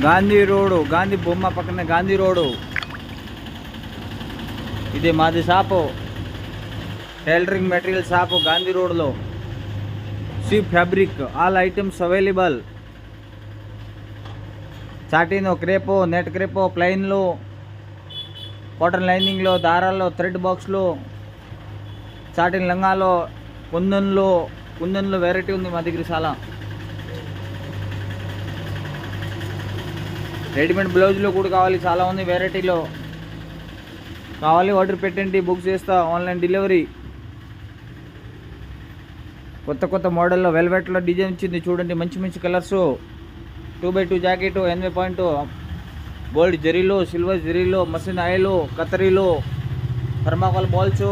Gandhi road, Gandhi బొమ్మ పక్కన Gandhi road. ఇది మాది shop, tailoring material shop Gandhi రోడ్లో. సి ఫ్యాబ్రిక్, ఆల్ ఐటమ్స్ అవైలబుల్. చాటీను, క్రేపో, నెట్ క్రేపో, ప్లెయిన్లో, కాటన్ లైనింగ్లో, దారాల్లో, థ్రెడ్ బాక్స్లో, చాటిన్ లంగాలో, కుందన్లో వెరైటీ ఉంది మా దగ్గర చాలా. రెడీమేడ్ బ్లౌజ్లో కూడా కావాలి, చాలా ఉంది వెరైటీలో. కావాలి ఆర్డర్ పెట్టండి, బుక్ చేస్తా, ఆన్లైన్ డెలివరీ. కొత్త మోడల్లో వెల్వెట్లో డిజైన్ వచ్చింది చూడండి, మంచి colours. 2x2 jacket 80 point, gold జరీలో, సిల్వర్ జరీలో, మసిన్ ఆయిల్, కత్తరీలో, థర్మాకోల్ బాల్స్.